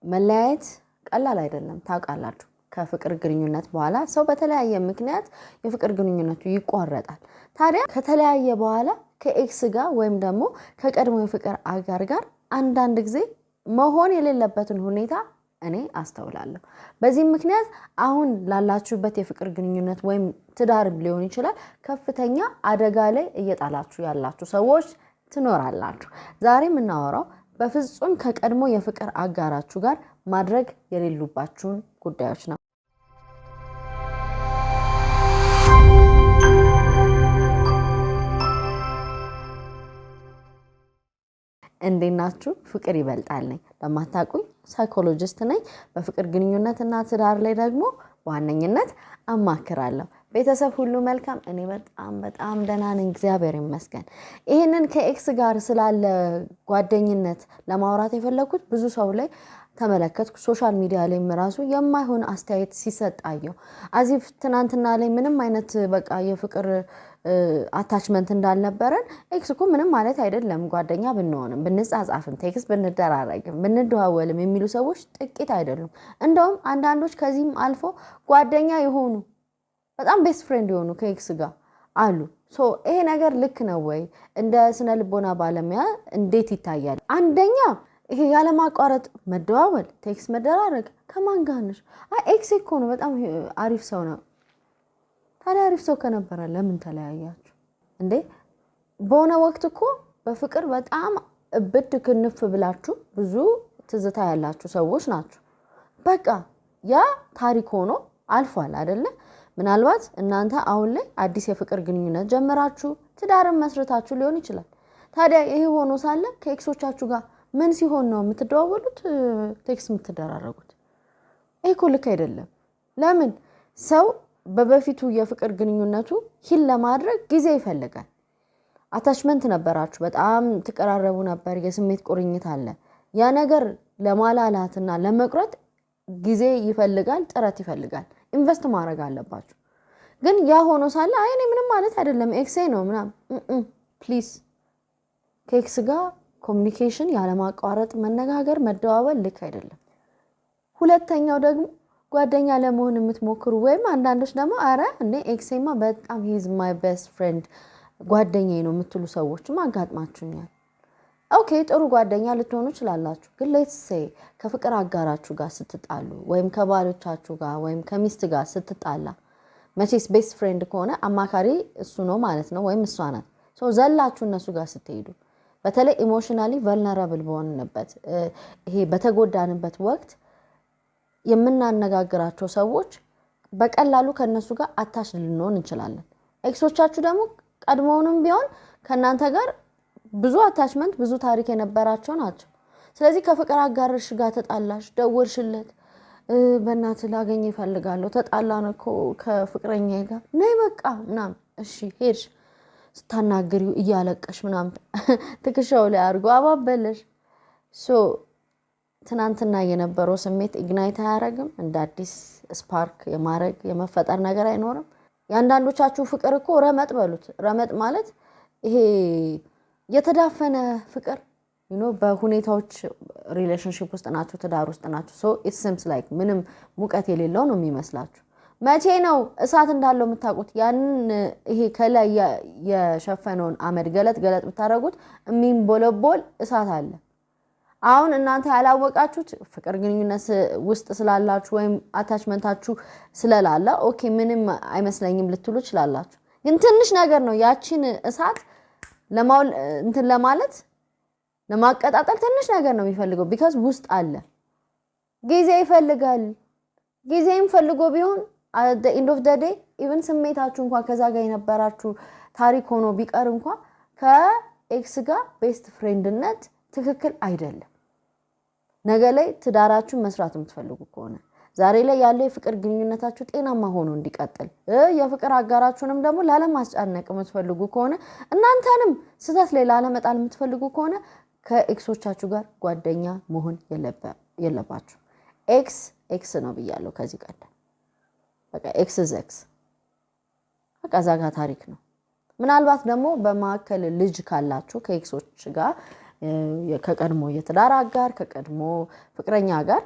መለያየት ቀላል አይደለም ታውቃላችሁ ከፍቅር ግንኙነት በኋላ ሰው በተለያየ ምክንያት የፍቅር ግንኙነቱ ይቋረጣል ታዲያ ከተለያየ በኋላ ከኤክስ ጋር ወይም ደግሞ ከቀድሞ የፍቅር አጋር ጋር አንዳንድ ጊዜ መሆን የሌለበትን ሁኔታ እኔ አስተውላለሁ በዚህ ምክንያት አሁን ላላችሁበት የፍቅር ግንኙነት ወይም ትዳር ሊሆን ይችላል ከፍተኛ አደጋ ላይ እየጣላችሁ ያላችሁ ሰዎች ትኖራላችሁ ዛሬ የምናወራው በፍጹም ከቀድሞ የፍቅር አጋራችሁ ጋር ማድረግ የሌሉባችሁን ጉዳዮች ነው እንዴናችሁ ፍቅር ይበልጣል ነኝ ለማታቁኝ ሳይኮሎጂስት ነኝ በፍቅር ግንኙነትና ትዳር ላይ ደግሞ በዋነኝነት አማክራለሁ ቤተሰብ ሁሉ መልካም እኔ በጣም ደህና ነኝ እግዚአብሔር ይመስገን ይሄንን ከኤክስ ጋር ስላለ ጓደኝነት ለማውራት የፈለኩት ብዙ ሰው ላይ ተመለከትኩ ሶሻል ሚዲያ ላይ ራሱ የማይሆን አስተያየት ሲሰጣየው አዚፍ ትናንትና ላይ ምንም አይነት በቃ የፍቅር አታችመንት እንዳልነበረን ኤክስ እኮ ምንም ማለት አይደለም ጓደኛ ብንሆንም ብንጻጻፍም ቴክስት ብንደራረግም ብንደዋወልም የሚሉ ሰዎች ጥቂት አይደሉም እንደውም አንዳንዶች ከዚህም አልፎ ጓደኛ የሆኑ በጣም ቤስት ፍሬንድ የሆኑ ከኤክስ ጋር አሉ ሶ ይሄ ነገር ልክ ነው ወይ እንደ ስነ ልቦና ባለሙያ እንዴት ይታያል አንደኛ ይሄ ያለ ማቋረጥ መደዋወል ቴክስት መደራረግ ከማን ጋር ነሽ ኤክስ እኮ ነው በጣም አሪፍ ሰው ነው ታዲያ አሪፍ ሰው ከነበረ ለምን ተለያያችሁ እንዴ በሆነ ወቅት እኮ በፍቅር በጣም እብድ ክንፍ ብላችሁ ብዙ ትዝታ ያላችሁ ሰዎች ናችሁ በቃ ያ ታሪክ ሆኖ አልፏል አይደለ ምናልባት እናንተ አሁን ላይ አዲስ የፍቅር ግንኙነት ጀመራችሁ ትዳርም መስርታችሁ ሊሆን ይችላል ታዲያ ይሄ ሆኖ ሳለ ከኤክሶቻችሁ ጋር ምን ሲሆን ነው የምትደዋወሉት ቴክስት የምትደራረጉት እኮ ልክ አይደለም ለምን ሰው በበፊቱ የፍቅር ግንኙነቱ ሂል ለማድረግ ጊዜ ይፈልጋል አታችመንት ነበራችሁ በጣም ተቀራረቡ ነበር የስሜት ቁርኝት አለ ያ ነገር ለማላላትና ለመቅረት ጊዜ ይፈልጋል ጥረት ይፈልጋል ኢንቨስት ማድረግ አለባችሁ ግን ያ ሆኖ ሳለ አይ እኔ ምንም ማለት አይደለም ኤክስ ነው ምናምን ፕሊዝ ከኤክስ ጋር ኮሙኒኬሽን ያለ ማቋረጥ መነጋገር መደዋወል ልክ አይደለም ሁለተኛው ደግሞ ጓደኛ ለመሆን የምትሞክሩ ወይም አንዳንዶች ደግሞ አረ እኔ ኤክስማ በጣም ሂዝ ማይ ቤስት ፍሬንድ ጓደኛዬ ነው የምትሉ ሰዎችም አጋጥማችሁኛል ኦኬ ጥሩ ጓደኛ ልትሆኑ ይችላልላችሁ ግን ሌትስ ሴይ ከፍቅር አጋራችሁ ጋር ስትጣሉ ወይም ከባሎቻችሁ ጋር ወይም ከሚስት ጋር ስትጣላ መቼስ ቤስት ፍሬንድ ከሆነ አማካሪ እሱ ነው ማለት ነው ወይም እሷ ናት ሶ ዘላችሁ እነሱ ጋር ስትሄዱ በተለይ ኢሞሽናሊ ቨልነራብል በሆንበት ይሄ በተጎዳንበት ወቅት የምናነጋግራቸው ሰዎች በቀላሉ ከነሱ ጋር አታች ልንሆን እንችላለን ኤክሶቻችሁ ደግሞ ቀድሞውንም ቢሆን ከናንተ ጋር ብዙ አታችመንት ብዙ ታሪክ የነበራቸው ናቸው ስለዚህ ከፍቅር አጋርሽ ጋር ተጣላሽ ደወልሽለት በእናት ላገኝ ይፈልጋለሁ ተጣላን እኮ ከፍቅረኛዬ ጋር ነይ በቃ ምናምን እሺ ሄድሽ ስታናግሪው እያለቀሽ ምናምን ትከሻው ላይ አርጎ አባበለሽ ሶ ትናንትና የነበረው ስሜት ኢግናይት አያረግም እንደ አዲስ ስፓርክ የማረግ የመፈጠር ነገር አይኖርም ያንዳንዶቻችሁ ፍቅር እኮ ረመጥ በሉት ረመጥ ማለት ይሄ የተዳፈነ ፍቅር በሁኔታዎች ሪሌሽንሺፕ ውስጥ ናችሁ ትዳር ውስጥ ናችሁ ሶ ኢት ሲምስ ላይክ ምንም ሙቀት የሌለው ነው የሚመስላችሁ መቼ ነው እሳት እንዳለው የምታውቁት ያንን ይሄ ከላይ የሸፈነውን አመድ ገለጥ ብታረጉት የሚንቦለቦል እሳት አለ አሁን እናንተ ያላወቃችሁት ፍቅር ግንኙነት ውስጥ ስላላችሁ ወይም አታችመንታችሁ ስለላላ ኦኬ ምንም አይመስለኝም ልትሉ ይችላልላችሁ ግን ትንሽ ነገር ነው ያቺን እሳት ለማለት ለማቀጣጠል ትንሽ ነገር ነው የሚፈልገው because ውስጥ አለ ጊዜ ይፈልጋል ጊዜም ፈልጎ ቢሆን at the end of the day even ስሜታችሁ እንኳን ከዛ ጋር የነበራችሁ ታሪክ ሆኖ ቢቀር እንኳን ከኤክስ ጋር ቤስት ፍሬንድነት ትክክል አይደለም ነገ ላይ ትዳራችሁ መስራት የምትፈልጉ ከሆነ ዛሬ ላይ ያለው የፍቅር ግንኙነታችሁ ጤናማ ሆኖ እንዲቀጥል የፍቅር አጋራችሁንም ደግሞ ላለማስጨነቅ የምትፈልጉ ከሆነ እናንተንም ስህተት ላይ ላለመጣል የምትፈልጉ ከሆነ ከኤክሶቻችሁ ጋር ጓደኛ መሆን የለባችሁ ኤክስ ነው ብያለሁ ከዚህ ቀደም በቃ ኤክስ በቃ ዛጋ ታሪክ ነው ምናልባት ደግሞ በማከለ ልጅ ካላችሁ ከኤክሶች ጋር ከቀድሞ የትዳር አጋር ከቀድሞ ፍቅረኛ ጋር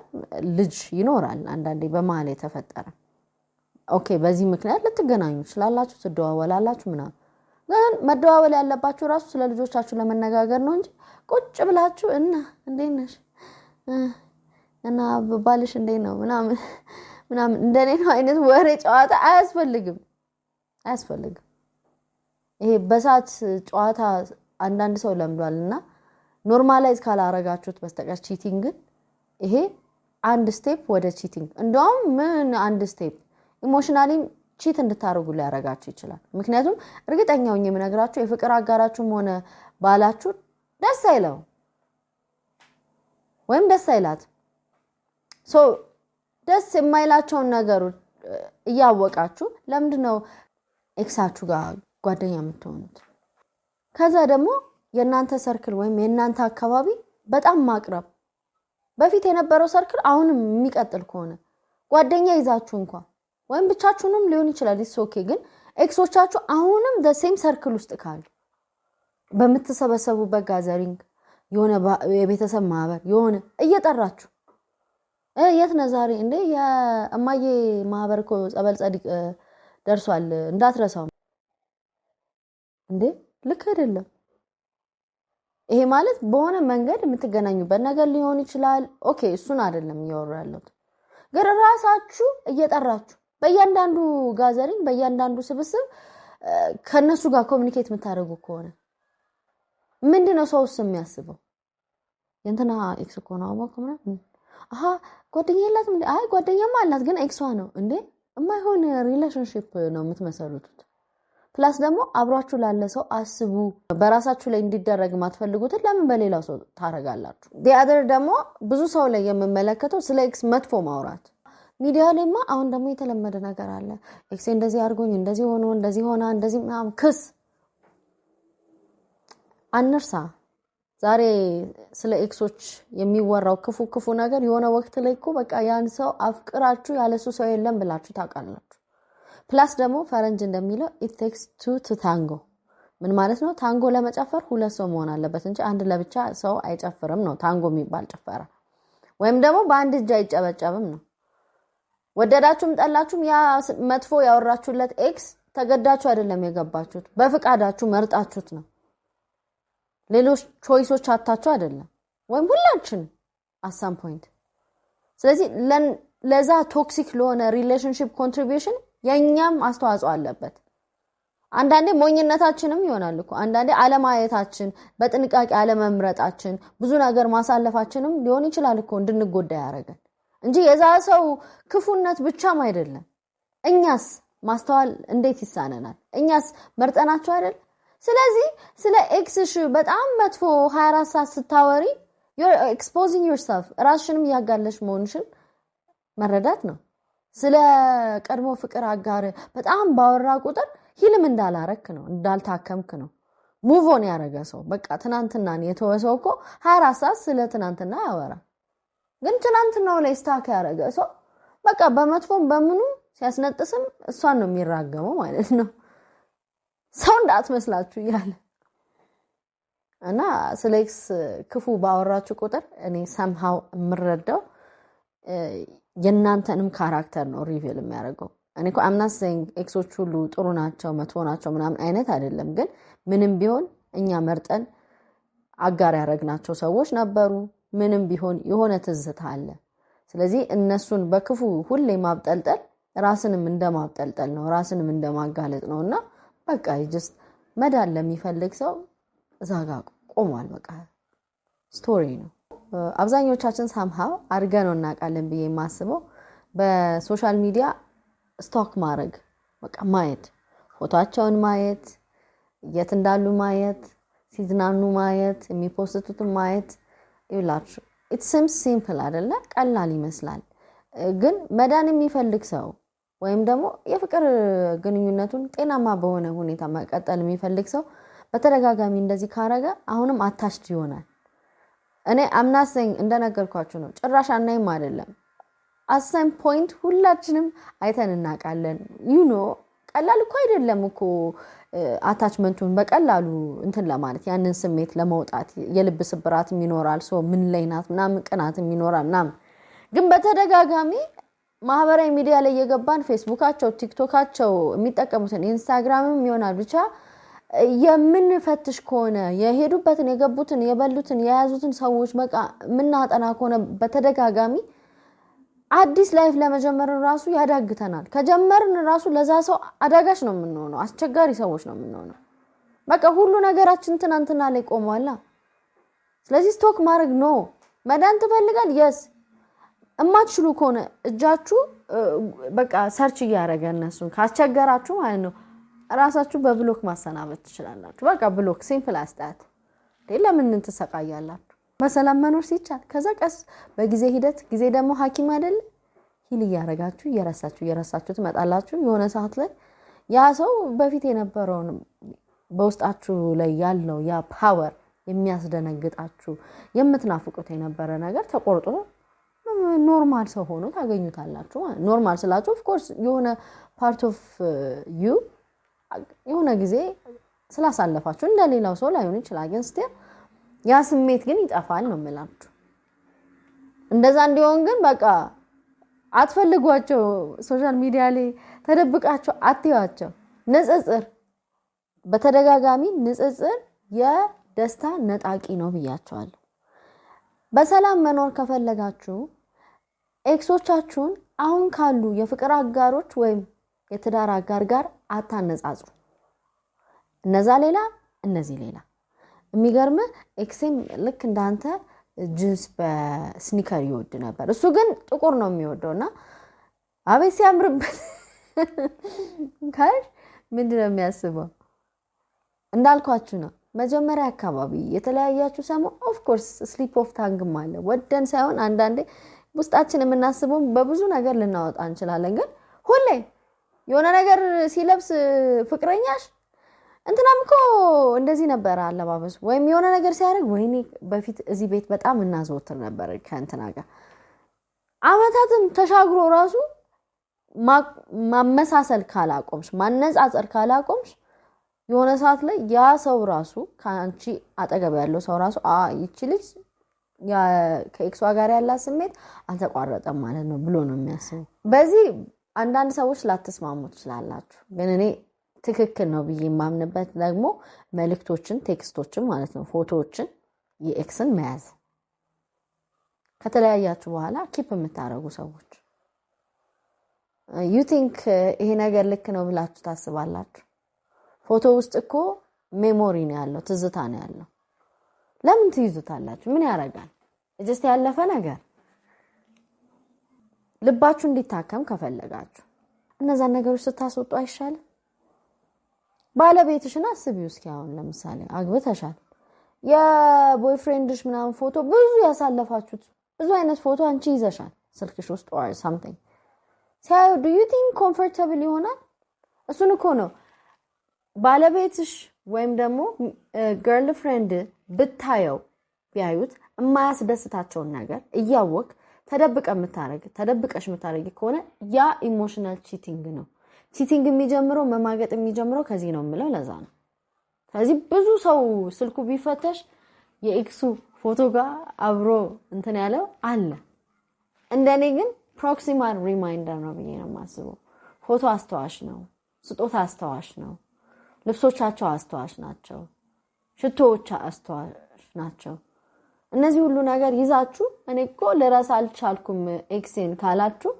ልጅ ይኖራል አንዳንዴ በመሃል የተፈጠረ ኦኬ በዚህ ምክንያት ልትገናኙ ይችላልላችሁ ትደዋወላላችሁ ምናምን ግን መደዋወል ያለባችሁ ራሱ ስለ ልጆቻችሁ ለመነጋገር ነው እንጂ ቁጭ ብላችሁ እና እንዴት ነሽ እና ባልሽ እንዴት ነው ምናምን እንደኔ ነው አይነት ወሬ ጨዋታ አያስፈልግም ይሄ በሳት ጨዋታ አንዳንድ ሰው ለምዷልና ኖርማላይዝ ካላረጋችሁት በስተቀር ቺቲንግ ይሄ አንድ ስቴፕ ወደ ቺቲንግ እንደውም ምን አንድ ስቴፕ ኢሞሽናሊ ቺት እንድታረጉ ሊያረጋችሁ ይችላል ምክንያቱም እርግጠኛው የምነግራችሁ የፍቅር አጋራችሁም ሆነ ባላችሁ ደስ አይለው ወይም ደስ አይላት ሶ ደስ የማይላቸውን ነገሮች እያወቃችሁ ለምንድነው ኤክሳችሁ ጋር ጓደኛ የምትሆኑት ከዛ ደግሞ የናንተ ሰርክል ወይም የናንተ አካባቢ በጣም ማቅረብ በፊት የነበረው ሰርክል አሁንም የሚቀጥል ከሆነ ጓደኛ ይዛችሁ እንኳን ወይም ብቻችሁንም ሊሆን ይችላል ኢትስ ኦኬ ግን ኤክሶቻችሁ አሁንም the same ሰርክል ውስጥ ካሉ በመተሰበሰቡበት ጋዘሪንግ የሆነ የቤተሰብ ማህበር የሆነ እየጠራችሁ የት ነው ዛሬ እንዴ የእማዬ ማህበር እኮ ጸበል ጸዲቅ ደርሷል እንዳትረሳው እንዴ ልክ አይደለም ይሄ ማለት በሆነ መንገድ የምትገናኙበት ነገር ሊሆን ይችላል ኦኬ እሱን አይደለም ያወራለው ግን ራሳችሁ እየጠራችሁ በእያንዳንዱ ጋዘሪንግ በእያንዳንዱ ስብስብ ከነሱ ጋር ኮሙኒኬት የምታደርጉ ከሆነ ምንድነው ሰውስ የሚያስበው የእንትና ኤክስ እኮ ነው አወቀውና አሃ ጓደኛ የላትም አይ ጓደኛማ አላት ግን ኤክሷ ነው እንዴ የማይሆን ሪሌሽንሺፕ ነው የምትመሰሉት ፕላስ ደግሞ አብራችሁ ላለ ሰው አስቡ በራሳችሁ ላይ እንዲደረግ ማትፈልጉት ለምን በሌላው ሰው ታረጋላችሁ the other ደግሞ ብዙ ሰው ላይ የምመለከተው ስለ ኤክስ መጥፎ ማውራት ሚዲያ ላይማ አሁን ደግሞ የተለመደ ነገር አለ ኤክስ እንደዚህ አርጎኝ እንደዚህ ሆኖ እንደዚህ ሆና እንደዚህ ምናምን ክስ አንርሳ ዛሬ ስለ ኤክሶች የሚወራው ክፉ ነገር የሆነ ወቅት ላይ እኮ በቃ ያን ሰው አፍቅራችሁ ያለሱ ሰው የለም ብላችሁ ታውቃላችሁ ፕላስ ደግሞ ፈረንጅ እንደሚለው it takes two to tango ምን ማለት ነው ታንጎ ለመጨፈር ሁለት ሰው መሆን አለበት እንጂ አንድ ለብቻ ሰው አይጨፍርም ነው ታንጎ የሚባል ጭፈራ ወይም ደግሞ በአንድ እጅ አይጨበጨብም ነው ወደዳችሁም ጠላችሁም ያ መጥፎ ያወራችሁለት ኤክስ ተገዳችሁ አይደለም የገባችሁት በፍቃዳችሁ መርጣችሁት ነው ሌሎች ቾይሶች አጣችሁ አይደለም ወይም ሁላችን at some point ስለዚህ ለዛ ቶክሲክ ለሆነ ሪሌሽንሺፕ ኮንትሪቢዩሽን የኛም አስተዋጽኦ አለበት አንዳንዴ ሞኝነታችንም ይሆናል እኮ አንዳንዴ አለማየታችን በጥንቃቄ አለመምረጣችን ብዙ ነገር ማሳለፋችንም ሊሆን ይችላል እኮ እንድንጎዳ ያረጋል እንጂ የዛ ሰው ክፉነት ብቻም አይደለም እኛስ ማስተዋል እንዴት ይሳነናል እኛስ መርጠናቸው አይደል ስለዚህ ስለ ኤክስሽ በጣም መጥፎ 24 ሰዓት ስታወሪ you're exposing yourself ራስሽንም ያጋለሽ መሆንሽን መረዳት ነው ስለ ቀድሞ ፍቅር አጋር በጣም ባወራ ቁጥር ሂልም እንዳላረክ ነው እንዳልታከምክ ነው ሙቭ ኦን ያረጋ ሰው በቃ ትናንትናን የተወሰው እኮ 24 ሰዓት ስለ ትናንትና ያወራ ግን ትናንትናው ላይ ስታክ ያረጋ ሰው በቃ በመጥፎም በምኑ ሲያስነጥስም እሷን ነው የሚራገመው ማለት ነው ሰው እንዳትመስላችሁ ይላል እና ስለክስ ክፉ ባወራችሁ ቁጥር እኔ somehow ምረዳው የናንተንም ካራክተር ነው ሪቪል የሚያደርገው እኔ እኮ I'm not saying ኤክሶች ሁሉ ጥሩ ናቸው መጥፎ ናቸው ምናምን አይነት አይደለም ግን ምንም ቢሆን እኛ መርጠን አጋር ያረግናቸው ሰዎች ነበሩ ምንም ቢሆን የሆነ ትዝታ አለ ስለዚህ እነሱን በክፉ ሁሌ ማብጠልጠል ራስንም እንደማብጠልጠል ነው ራስንም እንደማጋለጥ ነውና በቃ just መዳን ለሚፈልግ ሰው እዛጋ ቆሟል በቃ ስቶሪ ነው አብዛኞቻችን somehow አርገነው እናቃለን ብዬ ማስበው በሶሻል ሚዲያ ስቶክ ማድረግ በቃ ማየት ፎቶአቸውን ማየት የት እንዳሉ ማየት ሲዝናኑ ማየት የሚፖስቱትን ማየት ይላችሁ it seems simple አይደለ ቀላል ይመስላል ግን መዳን የሚፈልግ ሰው ወይም ደግሞ የፍቅር ግንኙነቱን ጤናማ በሆነ ሁኔታ መቀጠል የሚፈልግ ሰው በተደጋጋሚ እንደዚህ ካረጋ አሁንም አታችድ ይሆናል እኔ I'm not saying እንደነገርኳችሁ ነው ጭራሽ አናይም አይደለም at some point ሁላችንም አይተን እናቃለን you know ቀላል እኮ አይደለም እኮ አታችመንቱን በቀላሉ እንትን ለማለት ያንን ስሜት ለማውጣት የልብ ስብራትም ይኖራል ሶ ምን ላይ ናት ምናምን ቅናትም ይኖራል ምናምን ግን በተደጋጋሚ ማህበራዊ ሚዲያ ላይ የገባን ፌስቡካቸው ቲክቶካቸው የሚጠቀሙትን ኢንስታግራምም ይሆናል ብቻ የምንፈትሽ ከሆነ የሄዱበትን የገቡትን የበሉትን የያዙትን ሰዎች በቃ ምናጠና ከሆነ በተደጋጋሚ አዲስ ላይፍ ለመጀመር ራሱ ያዳግተናል ከጀመርን ራሱ ለዛ ሰው አዳጋሽ ነው የምንሆነው አስቸጋሪ ሰዎች ነው የምንሆነው በቃ ሁሉ ነገራችን ትናንትና ላይ ቆሟላ ስለዚህ ስቶክ ማድረግ ነው መዳን ትፈልጋል yes እማትችሉ ከሆነ እጃችሁ በቃ ሰርች ያያረገ እነሱን ካስቸገራችሁ ማለት ነው ራሳችሁ በብሎክ ማሰናበት ትችላላችሁ በቃ ብሎክ ሲምፕል አስታት ለምን እንትሰቃያላችሁ በሰላም መኖር ሲቻል ከዛ ቀስ በጊዜ ሂደት ጊዜ ደግሞ ሐኪም አይደል ሂል ያያረጋችሁ የራሳችሁ ትመጣላችሁ የሆነ ሰዓት ላይ ያ ሰው በፊት የነበረውን በውስጣችሁ ላይ ያለው ያ ፓወር የሚያስደነግጣችሁ የምትናፍቁት የነበረ ነገር ተቆርጦ ኖርማል ሰው ሆኖ ታገኙታላችሁ ኖርማል ስላችሁ ኦፍ ኮርስ የሆነ ፓርት ኦፍ ዩ የሆነ ጊዜ ስላሳለፋችሁ እንደሌላው ሰው ላይሆን ይችላል ግን ስቲል ያ ስሜት ግን ይጣፋል ነው የምላችሁ እንደዛ እንዲሆን ግን በቃ አትፈልጓቸው ሶሻል ሚዲያ ላይ ተደብቃቸው አትያቸው ንጽጽር በተደጋጋሚ ንጽጽር የደስታ ነጣቂ ነው ብያቸዋለሁ በሰላም መኖር ከፈለጋችሁ ኤክሶቻችሁን አሁን ካሉ የፍቅር አጋሮች ወይም የትዳር አጋር ጋር አታነጻጽሩ እነዛ ሌላ እነዚህ ሌላ የሚገርም ኤክሴም ልክ እንዳንተ ጂንስ በስኒከር ይወድ ነበር እሱ ግን ጥቁር ነው የሚወደውና አቤት ሲያምርበት ካሽ ምንድነው የሚያስበው እንዳልኳችሁ ነው መጀመሪያ አካባቢ የተለያያችሁ ሰሞ ኦፍ ኮርስ ስሊፕ ኦፍ ታንግም አለ ወደን ሳይሆን አንዳንዴ ውስጣችን የምናስበው በብዙ ነገር ልናወጣ እንችላለን ግን ሁሌ የሆነ ነገር ሲለብስ ፍቅረኛሽ እንትናም እኮ እንደዚህ ነበር አለባበሱ ወይም የሆነ ነገር ሲያደርግ ወይኔ በፊት እዚህ ቤት በጣም እናዘወትር ነበር ከእንትና ጋር አመታትን ተሻግሮ ራሱ ማመሳሰል ካላቆምሽ ማነጻጸር ካላቆምሽ የሆነ ሰዓት ላይ ያ ሰው ራሱ ካንቺ አጠገብ ያለው ሰው ራሱ ይቺ ልጅ ያ ከኤክሷ ጋር ያላት ስሜት አልተቋረጠም ማለት ነው ብሎ ነው የሚያስበው በዚህ አንዳንድ ሰዎች ላትስማሙ ትችላላችሁ ግን እኔ ትክክል ነው ብዬ ማምንበት ደግሞ መልእክቶችን ቴክስቶችን ማለት ነው ፎቶዎችን የኤክስን መያዝ ከተለያያችሁ በኋላ ኪፕ የምታረጉ ሰዎች you think ይሄ ነገር ልክ ነው ብላችሁ ታስባላችሁ ፎቶ ውስጥ እኮ ሜሞሪ ነው ያለው ትዝታ ነው ያለው ለምን ትይዙታላችሁ ምን ያረጋል just ያለፈ ነገር ልባችሁ እንዲታከም ከፈለጋችሁ እነዛ ነገሮች ስታስወጡ አይሻልም ባለቤትሽን አስቢው እስኪ አሁን ለምሳሌ አግብተሻል የቦይፍሬንድሽ ምናምን ፎቶ ብዙ ያሳለፋችሁት ብዙ አይነት ፎቶ አንቺ ይዘሻል ስልክሽ ውስጥ or something do you think comfortable ይሆናል እሱን እኮ ነው ባለቤትሽ ወይም ደግሞ girlfriend ብታየው ቢያዩት የማያስደስታቸውን ነገር እያወቅ ተደብቀሽ የምታረጊ ከሆነ ያ ኢሞሽናል ቺቲንግ ነው ቺቲንግ የሚጀምረው መማገጥ የሚጀምረው ከዚህ ነው የምለው ለዛ ነው ስለዚህ ብዙ ሰው ስልኩ ቢፈተሽ የኤክሱ ፎቶ ጋር አብሮ እንትን ያለው አለ እንደኔ ግን ፕሮክሲማል ሪማይንደር ነው ብዬ ነው የማስበው ፎቶ አስተዋሽ ነው ስጦታ አስተዋሽ ነው ልብሶቻቸው አስተዋሽ ናቸው ሽቶዎች አስተዋሽ ናቸው እነዚህ ሁሉ ነገር ይዛችሁ እኔ እኮ ለራስ አልቻልኩም ኤክሴን ካላችሁ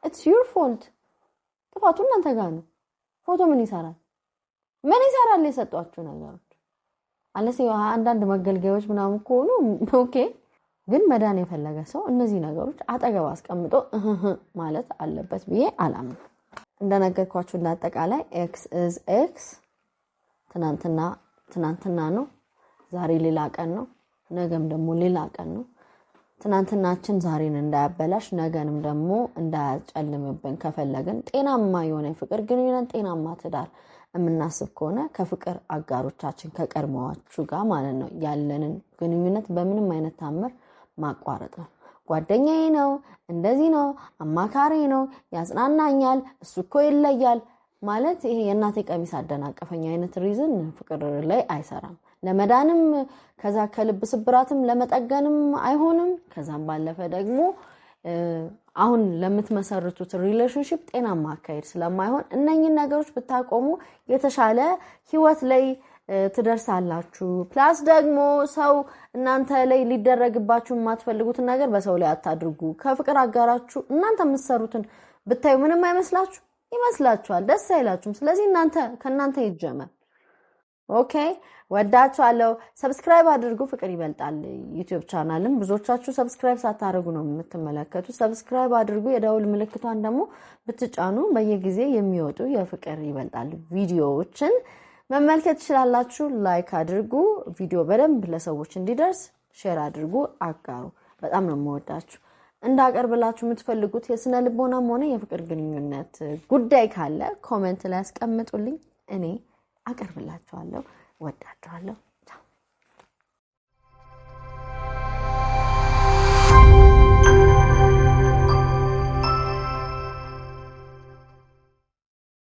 it's your fault ጥፋቱ እናንተ ጋር ነው ፎቶ ምን ይሰራል የሰጧችሁ ነገሮች አለስ አንዳንድ መገልገያዎች ምናምን ከሆኑ ኦኬ ግን መዳን የፈለገ ሰው እነዚህ ነገሮች አጠገብ አስቀምጦ ማለት አለበት ብዬ አላምንም እንደነገርኳችሁ እንዳጠቃላይ x is x ትናንትና ነው ዛሬ ሌላ ቀን ነው ነገም ደግሞ ሌላ ቀን ነው ትናንትናችን ዛሬን እንዳያበላሽ ነገንም ደግሞ እንዳያጨልምብን ከፈለግን ጤናማ የሆነ ፍቅር ግንኙነት ጤናማ ትዳር የምናስብ ከሆነ ከፍቅር አጋሮቻችን ከቀድሞዎቹ ጋር ማለት ነው ያለንን ግንኙነት በምንም አይነት ታምር ማቋረጥ ነው ጓደኛዬ ነው እንደዚህ ነው አማካሪ ነው ያጽናናኛል እሱ እኮ ይለያል ማለት ይሄ የእናቴ ቀሚስ አደናቀፈኝ አይነት ሪዝን ፍቅር ላይ አይሰራም ለመዳንም ከዛ ከልብ ስብራትም ለመጠገንም አይሆንም ከዛም ባለፈ ደግሞ አሁን ለምትመሰርቱት ሪሌሽንሺፕ ጤናማ አካሄድ ስለማይሆን እነኚህን ነገሮች ብታቆሙ የተሻለ ህይወት ላይ ትደርሳላችሁ ፕላስ ደግሞ ሰው እናንተ ላይ ሊደረግባችሁ የማትፈልጉት ነገር በሰው ላይ አታድርጉ ከፍቅር አጋራችሁ እናንተ የምትሰሩትን ብታዩ ምንም አይመስላችሁ ይመስላችኋል ደስ አይላችሁም ስለዚህ ከናንተ ይጀመር ኦኬ ወዳችኋለሁ ሰብስክራይብ አድርጉ ፍቅር ይበልጣል ዩቲዩብ ቻናልን ብዙዎቻችሁ ሰብስክራይብ ሳታደርጉ ነው የምትመለከቱት ሰብስክራይብ አድርጉ የደውል ምልክቷን ደግሞ ብትጫኑ በየጊዜ የሚወጡ የፍቅር ይበልጣል ቪዲዮዎችን መመልከት ትችላላችሁ ላይክ አድርጉ ቪዲዮ በደንብ ለሰዎች እንዲደርስ ሼር አድርጉ አጋሩ በጣም ነው የምወዳችሁ እንዳቀርብላችሁ የምትፈልጉት የስነ ልቦናም ሆነ የፍቅር ግንኙነት ጉዳይ ካለ ኮሜንት ላይ አስቀምጡልኝ እኔ አቀርብላችኋለሁ ወዳችኋለሁ